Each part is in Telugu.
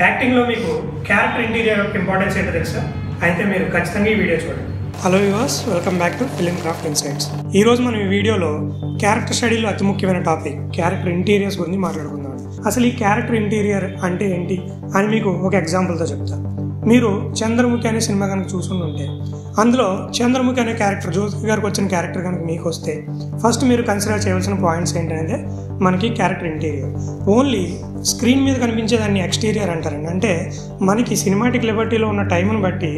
యాక్టింగ్లో మీకు క్యారెక్టర్ ఇంటీరియర్ యొక్క ఇంపార్టెన్స్ ఏంటో తెలుసా? అయితే మీరు ఖచ్చితంగా ఈ వీడియో చూడండి. Hello viewers, welcome back to film craft insights. ఈరోజు మనం ఈ వీడియోలో క్యారెక్టర్ స్టడీలో అతి ముఖ్యమైన టాపిక్ క్యారెక్టర్ ఇంటీరియర్స్ గురించి మాట్లాడుకుందాం. అసలు ఈ క్యారెక్టర్ ఇంటీరియర్ అంటే ఏంటి అని మీకు ఒక ఎగ్జాంపుల్తో చెప్తాను. మీరు చంద్రముఖి అనే సినిమా కనుక చూసుకుంటుంటే అందులో చంద్రముఖి అనే క్యారెక్టర్, జ్యోతి గారికి వచ్చిన క్యారెక్టర్ కనుక మీకు వస్తే ఫస్ట్ మీరు కన్సిడర్ చేయవలసిన పాయింట్స్ ఏంటంటే మనకి క్యారెక్టర్ ఇంటీరియర్. ఓన్లీ స్క్రీన్ మీద కనిపించేదాన్ని ఎక్స్టీరియర్ అంటారండి. అంటే మనకి సినిమాటిక్ లిబర్టీలో ఉన్న టైంను బట్టి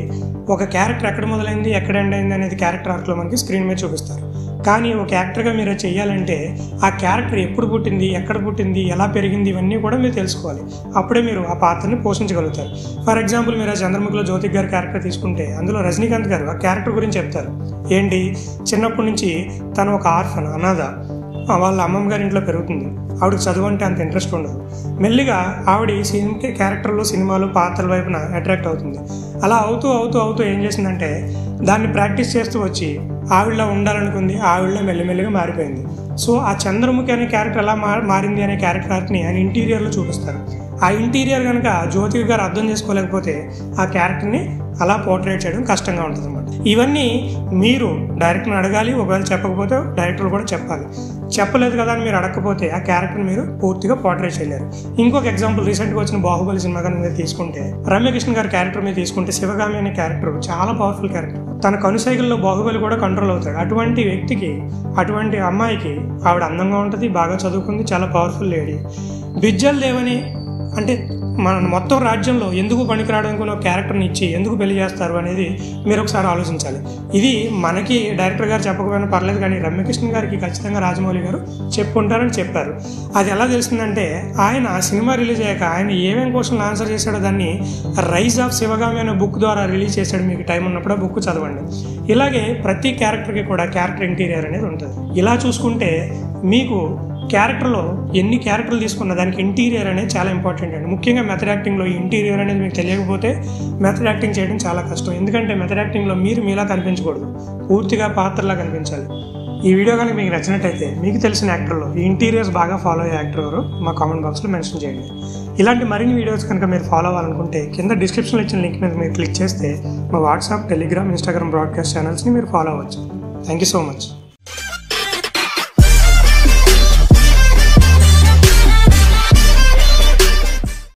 ఒక క్యారెక్టర్ ఎక్కడ మొదలైంది, ఎక్కడ ఎండ్ అయింది అనేది క్యారెక్టర్ ఆర్క్లో మనకి స్క్రీన్ మీద చూపిస్తారు. కానీ ఒక యాక్టర్గా మీరు చేయాలంటే ఆ క్యారెక్టర్ ఎప్పుడు పుట్టింది, ఎక్కడ పుట్టింది, ఎలా పెరిగింది, ఇవన్నీ కూడా మీరు తెలుసుకోవాలి. అప్పుడే మీరు ఆ పాత్రని పోషించగలుగుతారు. ఫర్ ఎగ్జాంపుల్ మీరు ఆ చంద్రముఖిలో జ్యోతి గారి క్యారెక్టర్ తీసుకుంటే అందులో రజనీకాంత్ గారు ఆ క్యారెక్టర్ గురించి చెప్తారు. ఏంటి, చిన్నప్పటి నుంచి తను ఒక ఆర్ఫన్, అనాథ, వాళ్ళ అమ్మమ్మ గారి ఇంట్లో పెరుగుతుంది. ఆవిడకి చదువు అంటే అంత ఇంట్రెస్ట్ ఉండదు. మెల్లిగా ఆవిడ క్యారెక్టర్లో, సినిమాలు, పాత్రల వైపున అట్రాక్ట్ అవుతుంది. అలా అవుతూ అవుతూ అవుతూ ఏం చేసిందంటే దాన్ని ప్రాక్టీస్ చేస్తూ వచ్చి ఆవిడలా ఉండాలనుకుంది. ఆవిడలా మెల్లిమెల్లిగా మారిపోయింది. సో ఆ చంద్రముఖి అనే క్యారెక్టర్ ఎలా మారింది అనే క్యారెక్టర్ ఆర్ట్ని ఆయన ఇంటీరియర్లో చూపిస్తారు. ఆ ఇంటీరియర్ కనుక జ్యోతి గారు అర్థం చేసుకోలేకపోతే ఆ క్యారెక్టర్ని అలా పోర్ట్రేట్ చేయడం కష్టంగా ఉంటుంది అన్నమాట. ఇవన్నీ మీరు డైరెక్టర్ని అడగాలి. ఒకవేళ చెప్పకపోతే డైరెక్టర్ కూడా చెప్పాలి. చెప్పలేదు కదా అని మీరు అడగకపోతే ఆ క్యారెక్టర్ని మీరు పూర్తిగా పోర్ట్రేట్ చేయలేరు. ఇంకొక ఎగ్జాంపుల్, రీసెంట్గా వచ్చిన బాహుబలి సినిమా కనుక మీరు తీసుకుంటే రమ్యకృష్ణ గారి క్యారెక్టర్ మీద తీసుకుంటే శివగామి అనే క్యారెక్టర్ చాలా పవర్ఫుల్ క్యారెక్టర్. తన కనుసైగల్లో బాహుబలి కూడా కంట్రోల్ అవుతాడు. అటువంటి వ్యక్తికి, అటువంటి అమ్మాయికి ఆవిడ అందంగా ఉంటుంది, బాగా చదువుకుంది, చాలా పవర్ఫుల్ లేడీ. బిజ్జల్ దేవని అంటే మన మొత్తం రాజ్యంలో ఎందుకు పనికిరావడానికి ఒక క్యారెక్టర్ని ఇచ్చి ఎందుకు పెళ్లి చేస్తారు అనేది మీరు ఒకసారి ఆలోచించాలి. ఇది మనకి డైరెక్టర్ గారు చెప్పకపోయినా పర్లేదు, కానీ రమ్యకృష్ణ గారికి ఖచ్చితంగా రాజమౌళి గారు చెప్పుకుంటారని చెప్పారు. అది ఎలా తెలిసిందంటే ఆయన సినిమా రిలీజ్ అయ్యాక ఆయన ఏమేమి క్వశ్చన్లు ఆన్సర్ చేశాడో దాన్ని రైజ్ ఆఫ్ శివగామి అనే బుక్ ద్వారా రిలీజ్ చేశాడు. మీకు టైం ఉన్నప్పుడు ఆ బుక్ చదవండి. ఇలాగే ప్రతి క్యారెక్టర్కి కూడా క్యారెక్టర్ ఇంటీరియర్ అనేది ఉంటుంది. ఇలా చూసుకుంటే మీకు క్యారెక్టర్లో ఎన్ని క్యారెక్టర్లు తీసుకున్నా దానికి ఇంటీరియర్ అనేది చాలా ఇంపార్టెంట్ అండి. ముఖ్యంగా మెథడ్ యాక్టింగ్లో ఈ ఇంటీరియర్ అనేది మీకు తెలియకపోతే మెథడ్ యాక్టింగ్ చేయడం చాలా కష్టం. ఎందుకంటే మెథడ్ యాక్టింగ్లో మీరు మీలా కనిపించకూడదు, పూర్తిగా పాత్రలా కనిపించాలి. ఈ వీడియో కనుక మీకు నచ్చినట్టయితే మీకు తెలిసిన యాక్టర్లో ఈ ఇంటీరియర్స్ బాగా ఫాలో అయ్యే యాక్టర్ ఎవరు మా కామెంట్ బాక్స్లో మెన్షన్ చేయండి. ఇలాంటి మరిన్ని వీడియోస్ కనుక మీరు ఫాలో అవ్వాలనుకుంటే కింద డిస్క్రిప్షన్లో ఇచ్చిన లింక్ మీద మీరు క్లిక్ చేస్తే మా వాట్సాప్, టెలిగ్రామ్, ఇన్స్టాగ్రామ్ బ్రాడ్కాస్ట్ ఛానల్స్ని మీరు ఫాలో అవ్వచ్చు. Thank you so much.